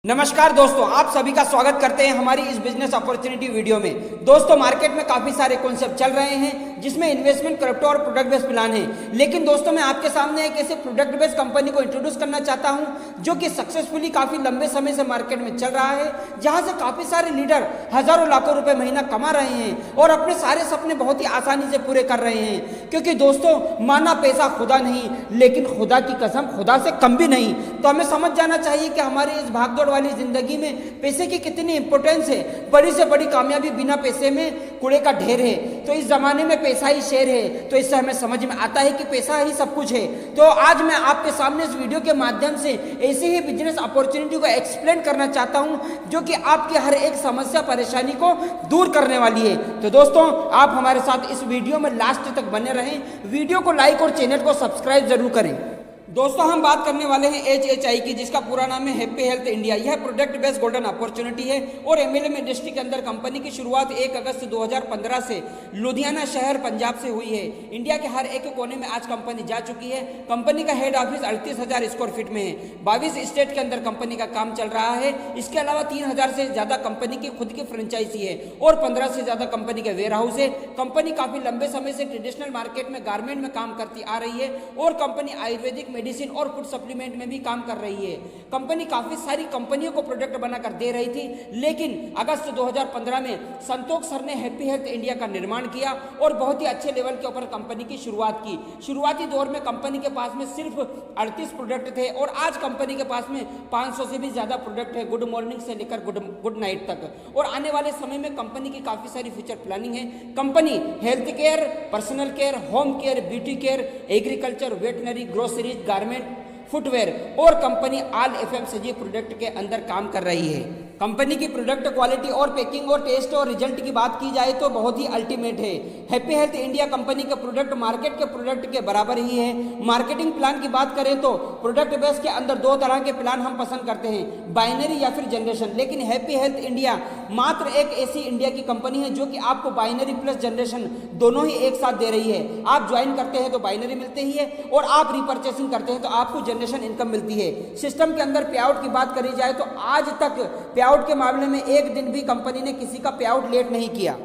नमस्कार दोस्तों, आप सभी का स्वागत करते हैं हमारी इस बिजनेस अपॉर्चुनिटी वीडियो में। दोस्तों, मार्केट में काफी सारे कॉन्सेप्ट चल रहे हैं जिसमें इन्वेस्टमेंट, क्रिप्टो और प्रोडक्ट बेस्ड प्लान है। लेकिन दोस्तों, मैं आपके सामने एक ऐसे प्रोडक्ट बेस्ड कंपनी को इंट्रोड्यूस करना चाहता हूं जो कि सक्सेसफुली काफी लंबे समय से मार्केट में चल रहा है, जहां से काफी सारे लीडर हजारों लाखों रुपए महीना कमा रहे हैं और अपने सारे सपने बहुत ही आसानी से पूरे कर रहे हैं। क्योंकि दोस्तों, माना पैसा खुदा नहीं, लेकिन खुदा की कसम खुदा से कम भी नहीं। तो हमें समझ जाना चाहिए कि हमारी इस भागदौड़ वाली जिंदगी में पैसे की कितनी इंपॉर्टेंस है। बड़ी से बड़ी कामयाबी बिना पैसे में कूड़े का ढेर है। तो इस जमाने में पैसा ही शेर है। तो इससे हमें समझ में आता है कि पैसा ही सब कुछ है। तो आज मैं आपके सामने इस वीडियो के माध्यम से ऐसी ही बिजनेस अपॉर्चुनिटी को एक्सप्लेन करना चाहता हूं जो कि आपकी हर एक समस्या, परेशानी को दूर करने वाली है। तो दोस्तों, आप हमारे साथ इस वीडियो में लास्ट तक बने रहें। वीडियो को लाइक और चैनल को सब्सक्राइब जरूर करें। दोस्तों, हम बात करने वाले हैं HHI की, जिसका पूरा नाम है हैप्पी हेल्थ इंडिया। यह प्रोडक्ट बेस्ड गोल्डन अपॉर्चुनिटी है और MLM इंडस्ट्री के अंदर कंपनी की शुरुआत 1 अगस्त 2015 से लुधियाना शहर, पंजाब से हुई है। इंडिया के हर एक कोने में आज कंपनी जा चुकी है। कंपनी का हेड ऑफिस 38,000 स्क्वायर फीट में है। 22 स्टेट के अंदर कंपनी का काम चल रहा है। इसके अलावा 3,000 से ज्यादा कंपनी की खुद की फ्रेंचाइजी है और 15 से ज्यादा कंपनी के वेयर हाउस है। कंपनी काफी लंबे समय से ट्रेडिशनल मार्केट में गारमेंट में काम करती आ रही है और कंपनी आयुर्वेदिक मेडिसिन और फूड सप्लीमेंट में भी काम कर रही है। कंपनी काफी सारी कंपनियों को प्रोडक्ट बनाकर दे रही थी, लेकिन अगस्त 2015 में संतोष सर ने हैप्पी हेल्थ इंडिया का निर्माण किया और बहुत ही अच्छे लेवल के ऊपर कंपनी की शुरुआत की। शुरुआती दौर में कंपनी के पास में सिर्फ 38 प्रोडक्ट थे और आज कंपनी के पास में 500 से भी ज्यादा प्रोडक्ट है, गुड मॉर्निंग से लेकर गुड नाइट तक। और आने वाले समय में कंपनी की काफी सारी फ्यूचर प्लानिंग है। Company health care, personal care, home care, beauty care, agriculture, veterinary, groceries, garment, footwear और कंपनी ऑल FMCG प्रोडक्ट के अंदर काम कर रही है। कंपनी की प्रोडक्ट क्वालिटी और पैकिंग और टेस्ट और रिजल्ट की बात की जाए तो बहुत ही अल्टीमेट है। हैप्पी हेल्थ इंडिया कंपनी का प्रोडक्ट मार्केट के प्रोडक्ट के बराबर ही है। मार्केटिंग प्लान की बात करें तो प्रोडक्ट बेस के अंदर 2 तरह के प्लान हम पसंद करते हैं, बाइनरी या फिर जनरेशन। लेकिन हैप्पी हेल्थ इंडिया मात्र एक ऐसी इंडिया की कंपनी है जो कि आपको बाइनरी प्लस जनरेशन दोनों ही एक साथ दे रही है। आप ज्वाइन करते हैं तो बाइनरी मिलते ही है और आप रिपर्चेसिंग करते हैं तो आपको जनरेशन इनकम मिलती है। सिस्टम के अंदर पे आउट की बात करी जाए तो आज तक पे आउट के मामले में एक दिन भी कंपनी ने किसी का पे आउट लेट नहीं किया।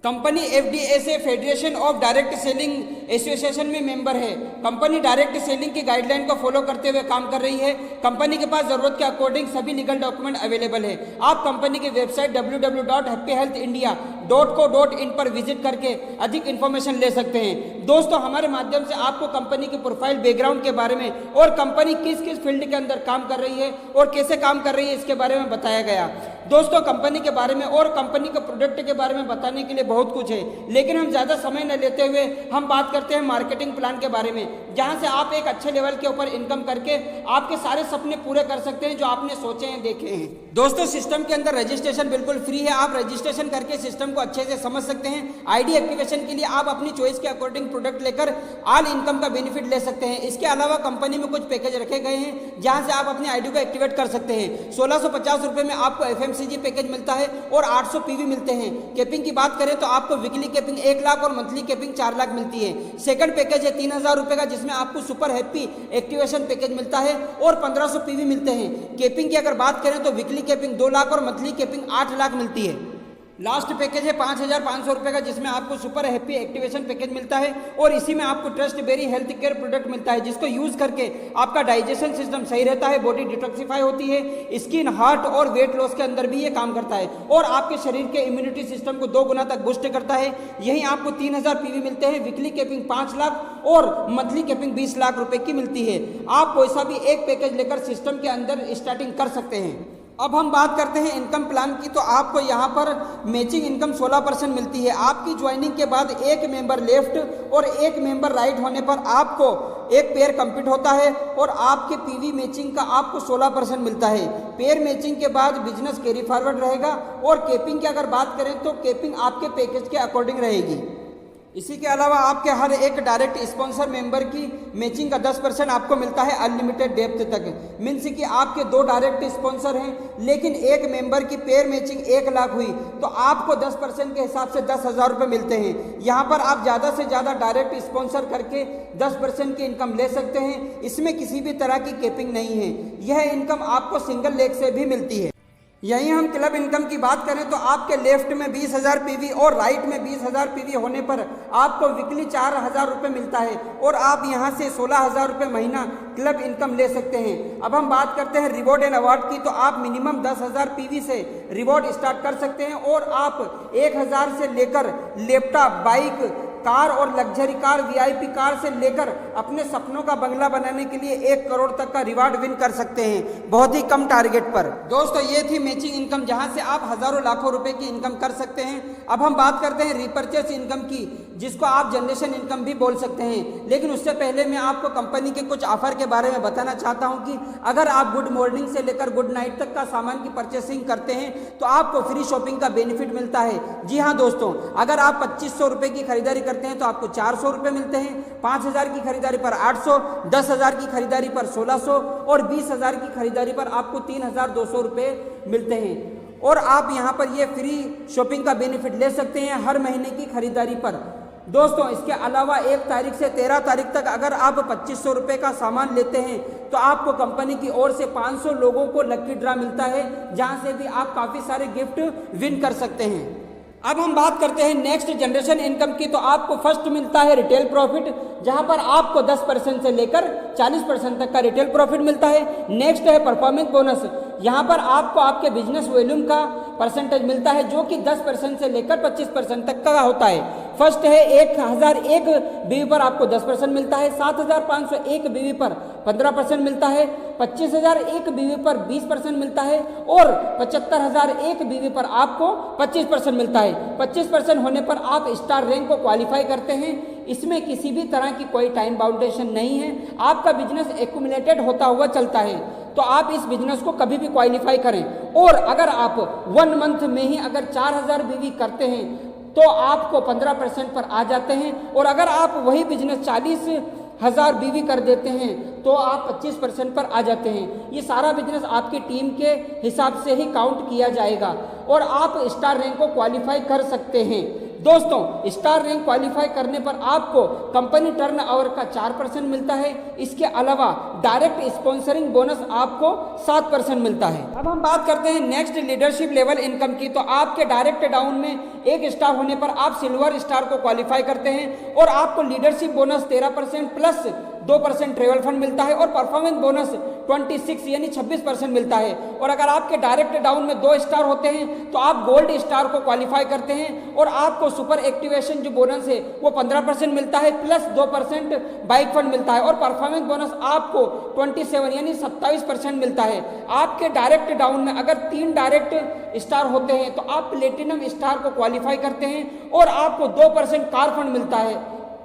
कंपनी FDA से federation of direct selling association में मेंबर है। कंपनी डायरेक्ट सेलिंग की गाइडलाइन को फॉलो करते हुए काम कर रही है। कंपनी के पास जरूरत के अकॉर्डिंग सभी लीगल डॉक्यूमेंट अवेलेबल है। आप कंपनी की वेबसाइट www.happyhealthindia.co.in पर विजिट करके अधिक इंफॉर्मेशन ले सकते हैं। दोस्तों, हमारे माध्यम से आपको कंपनी की प्रोफाइल, बैकग्राउंड के बारे में और कंपनी किस किस फील्ड के अंदर काम कर रही है और कैसे काम कर रही है इसके बारे में बताया गया। दोस्तों, कंपनी के बारे में और कंपनी के प्रोडक्ट के बारे में बताने के लिए बहुत कुछ है, लेकिन हम ज्यादा समय न लेते हुए हम बात करते हैं मार्केटिंग प्लान के बारे में, जहां से आप एक अच्छे लेवल के ऊपर इनकम करके आपके सारे सपने पूरे कर सकते हैं जो आपने सोचे हैं, देखे हैं। दोस्तों, सिस्टम के अंदर रजिस्ट्रेशन बिल्कुल फ्री है। आप रजिस्ट्रेशन करके सिस्टम को अच्छे से समझ सकते हैं। ID एक्टिवेशन के लिए आप अपनी चॉइस के अकॉर्डिंग प्रोडक्ट लेकर ऑल इनकम का बेनिफिट ले सकते हैं। इसके अलावा कंपनी में कुछ पैकेज रखे गए हैं जहां से आप अपनी ID को एक्टिवेट कर सकते हैं। 1650 रुपए में आपको FMCG पैकेज मिलता है और 800 PV मिलते हैं। कैपिंग की बात करें तो आपको वीकली कैपिंग 1 लाख और मंथली कैपिंग 4 लाख मिलती है। सेकंड पैकेज है 3,000 रुपए का, जिसमें आपको सुपर हैप्पी एक्टिवेशन पैकेज मिलता है और 1500 PV मिलते हैं। कैपिंग की अगर बात करें तो वीकली कैपिंग 2 लाख और मंथली कैपिंग 8 लाख मिलती है। लास्ट पैकेज है 5,500 रुपए का, जिसमें आपको सुपर हैप्पी एक्टिवेशन पैकेज मिलता है और इसी में आपको trust berry health care product मिलता है, जिसको यूज करके आपका डाइजेशन सिस्टम सही रहता है, बॉडी डिटॉक्सिफाई होती है, स्किन, हार्ट और वेट लॉस के अंदर भी ये काम करता है और आपके शरीर के इम्यूनिटी सिस्टम को 2 गुना तक बूस्ट करता है। यही आपको 3,000 PV मिलते हैं, वीकली कैपिंग 5 लाख और मंथली कैपिंग 20 लाख रुपए की मिलती है। आप पैसा भी एक पैकेज लेकर सिस्टम के अंदर स्टार्टिंग कर सकते हैं। अब हम बात करते हैं इनकम प्लान की, तो आपको यहाँ पर मैचिंग इनकम 16% मिलती है। आपकी ज्वाइनिंग के बाद एक मेंबर लेफ्ट और एक मेंबर राइट होने पर आपको एक पेयर कंप्लीट होता है और आपके PV मैचिंग का आपको 16% मिलता है। पेयर मैचिंग के बाद बिजनेस कैरी फॉरवर्ड रहेगा और कैपिंग की अगर बात करें तो कैपिंग आपके पैकेज के अकॉर्डिंग रहेगी। इसी के अलावा आपके हर एक डायरेक्ट स्पॉन्सर मेंबर की मैचिंग का 10% आपको मिलता है अनलिमिटेड डेप्थ तक। मीन्स कि आपके 2 डायरेक्ट स्पॉन्सर हैं लेकिन एक मेंबर की पेयर मैचिंग 1 लाख हुई तो आपको 10% के हिसाब से 10,000 रुपये मिलते हैं। यहाँ पर आप ज़्यादा से ज़्यादा डायरेक्ट स्पॉन्सर करके 10% की इनकम ले सकते हैं। इसमें किसी भी तरह की कैपिंग नहीं है। यह इनकम आपको सिंगल लेग से भी मिलती है। यहीं हम क्लब इनकम की बात करें तो आपके लेफ्ट में 20,000 पीवी और राइट में 20,000 पीवी होने पर आपको वीकली 4,000 रुपये मिलता है और आप यहां से 16,000 रुपये महीना क्लब इनकम ले सकते हैं। अब हम बात करते हैं रिवॉर्ड एंड अवार्ड की, तो आप मिनिमम 10,000 पीवी से रिवॉर्ड स्टार्ट कर सकते हैं और आप 1,000 से लेकर लैपटॉप, बाइक, कार और लग्जरी कार, वीआईपी कार से लेकर अपने सपनों का बंगला बनाने के लिए 1 करोड़ तक का रिवार्ड विन कर सकते हैं बहुत ही कम टारगेट पर। दोस्तों ये थी मैचिंग इनकम जहां से आप हजारों लाखों रुपए की इनकम कर सकते हैं। अब हम बात करते हैं रिपर्चेस इनकम की, जिसको आप जनरेशन इनकम भी बोल सकते हैं। लेकिन उससे पहले मैं आपको कंपनी के कुछ ऑफर के बारे में बताना चाहता हूं कि अगर आप गुड मॉर्निंग से लेकर गुड नाइट तक का सामान की परचेसिंग करते हैं तो आपको फ्री शॉपिंग का बेनिफिट मिलता है। जी हाँ दोस्तों, अगर आप 2500 रुपए की खरीदारी करते हैं तो आपको 400 रुपए मिलते हैं, 5,000 की खरीदारी पर 800, 10,000 की खरीदारी पर 1600 और 20,000 की खरीदारी पर आपको 3,200 रुपए मिलते हैं। और आप यहां पर ये फ्री शॉपिंग का बेनिफिट ले सकते हैं हर महीने की खरीदारी पर। दोस्तों इसके अलावा 1 तारीख से 13 तारीख तक अगर आप 2500 रुपये का सामान लेते हैं तो आपको कंपनी की ओर से 500 लोगों को लकी ड्रा मिलता है, जहां से भी आप काफ़ी सारे गिफ्ट विन कर सकते हैं। अब हम बात करते हैं नेक्स्ट जनरेशन इनकम की, तो आपको फर्स्ट मिलता है रिटेल प्रॉफिट, जहां पर आपको 10% से लेकर 40% तक का रिटेल प्रॉफिट मिलता है। नेक्स्ट है परफॉर्मेंस बोनस, यहाँ पर आपको आपके बिजनेस वॉल्यूम का परसेंटेज मिलता है जो कि 10% से लेकर 25% तक का होता है। फर्स्ट है 1,001 बीवी पर आपको 10% मिलता है, 7,501 बीवी पर 15% मिलता है, 25,001 बीवी पर 20% मिलता है और 75,001 बीवी पर आपको 25% मिलता है। 25% होने पर आप स्टार रैंक को क्वालिफाई करते हैं। इसमें किसी भी तरह की कोई टाइम बाउंडेशन नहीं है, आपका बिजनेस एक्यूमुलेटेड होता हुआ चलता है, तो आप इस बिजनेस को कभी भी क्वालिफाई करें। और अगर आप 1 मंथ में ही अगर 4,000 बीवी करते हैं तो आपको 15% पर आ जाते हैं, और अगर आप वही बिजनेस 40,000 बीवी कर देते हैं तो आप 25% पर आ जाते हैं। ये सारा बिजनेस आपकी टीम के हिसाब से ही काउंट किया जाएगा और आप स्टार रैंक को क्वालिफाई कर सकते हैं। दोस्तों स्टार रैंक क्वालिफाई करने पर आपको कंपनी टर्नओवर का 4% मिलता है। इसके अलावा डायरेक्ट स्पॉन्सरिंग बोनस आपको 7% मिलता है। अब हम बात करते हैं नेक्स्ट लीडरशिप लेवल इनकम की, तो आपके डायरेक्ट डाउन में 1 स्टार होने पर आप सिल्वर स्टार को क्वालिफाई करते हैं और आपको leadership bonus 13% plus 2% travel fund मिलता है और परफॉर्मेंस बोनस 26 यानी 26% मिलता है। और अगर आपके डायरेक्ट डाउन में 2 स्टार होते हैं तो आप गोल्ड स्टार को क्वालिफाई करते हैं और आपको सुपर एक्टिवेशन जो बोनस है वो 15% मिलता है प्लस 2% बाइक फंड मिलता है और परफॉर्मेंस बोनस आपको 27 यानी 27% मिलता है। आपके डायरेक्ट डाउन में अगर 3 डायरेक्ट स्टार होते हैं तो आप प्लेटिनम स्टार को क्वालिफाई करते हैं और आपको 2% कार फंड मिलता है,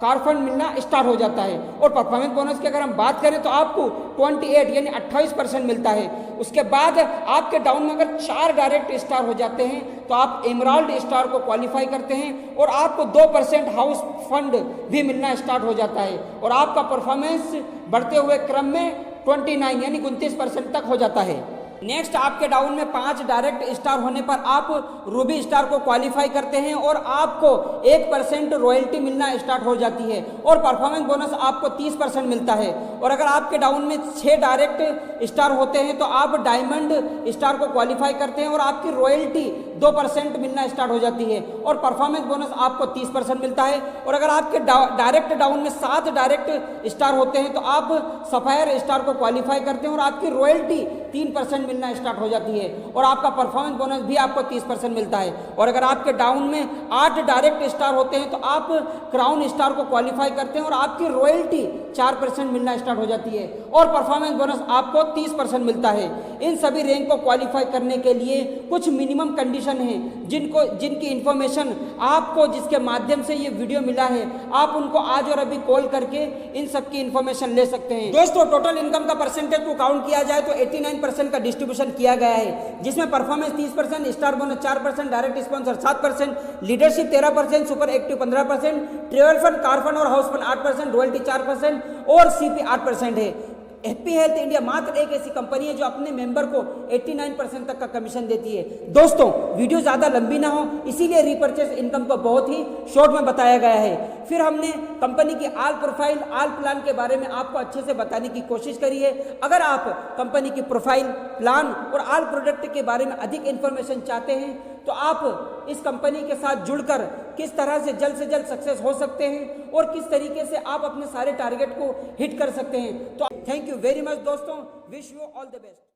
कार फंड मिलना स्टार्ट हो जाता है। और परफॉर्मेंस बोनस की अगर हम बात करें तो आपको 28 यानी 28% मिलता है। उसके बाद आपके डाउन में अगर 4 डायरेक्ट स्टार हो जाते हैं तो आप एमराल्ड स्टार को क्वालिफाई करते हैं और आपको 2% हाउस फंड भी मिलना स्टार्ट हो जाता है और आपका परफॉर्मेंस बढ़ते हुए क्रम में 29 यानी 29% तक हो जाता है। नेक्स्ट आपके डाउन में 5 डायरेक्ट स्टार होने पर आप रूबी स्टार को क्वालिफाई करते हैं और आपको 1% रॉयल्टी मिलना स्टार्ट हो जाती है और परफॉर्मेंस बोनस आपको 30% मिलता है। और अगर आपके डाउन में 6 डायरेक्ट स्टार होते हैं तो आप डायमंड स्टार को क्वालिफाई करते हैं और आपकी रॉयल्टी 2% मिलना स्टार्ट हो जाती है और परफॉर्मेंस बोनस आपको 30% मिलता है। और अगर आपके डायरेक्ट डाउन में 7 डायरेक्ट स्टार होते हैं तो आप सफायर स्टार को क्वालिफाई करते हैं और आपकी रॉयल्टी 3% मिलना स्टार्ट हो जाती है और आपका परफॉर्मेंस बोनस भी आपको 30% मिलता है। और अगर आपके डाउन में 8 डायरेक्ट स्टार होते हैं तो आप क्राउन स्टार को क्वालिफाई करते हैं और आपकी रॉयल्टी 4% मिलना स्टार्ट हो जाती है और परफॉर्मेंस बोनस आपको 30% मिलता है। इन सभी रैंक को क्वालिफाई करने के लिए कुछ मिनिमम कंडीशन है जिनकी इंफॉर्मेशन आपको जिसके माध्यम से ये वीडियो मिला है आप उनको आज और अभी कॉल करके इन सब की इंफॉर्मेशन ले सकते हैं। दोस्तों टोटल इनकम का परसेंटेज को काउंट किया जाए तो 89% का डिस्ट्रीब्यूशन किया गया है, जिसमें performance 30%, star bonus 4%, direct sponsor 7%, leadership 13%, super active 15%, travel fund, car fund और हाउस फंड 8%, रॉयल्टी 4% और सीपी 8% है। हैप्पी हेल्थ इंडिया मात्र एक ऐसी कंपनी है जो अपने मेंबर को 89% तक का कमीशन देती है। दोस्तों वीडियो ज़्यादा लंबी ना हो इसीलिए रीपर्चेस इनकम को बहुत ही शॉर्ट में बताया गया है। फिर हमने कंपनी की आल प्रोफाइल, आल प्लान के बारे में आपको अच्छे से बताने की कोशिश करी है। अगर आप कंपनी की प्रोफाइल, प्लान और आल प्रोडक्ट के बारे में अधिक इंफॉर्मेशन चाहते हैं तो आप इस कंपनी के साथ जुड़कर किस तरह से जल्द सक्सेस हो सकते हैं और किस तरीके से आप अपने सारे टारगेट को हिट कर सकते हैं। तो थैंक यू वेरी मच दोस्तों, wish you all the best.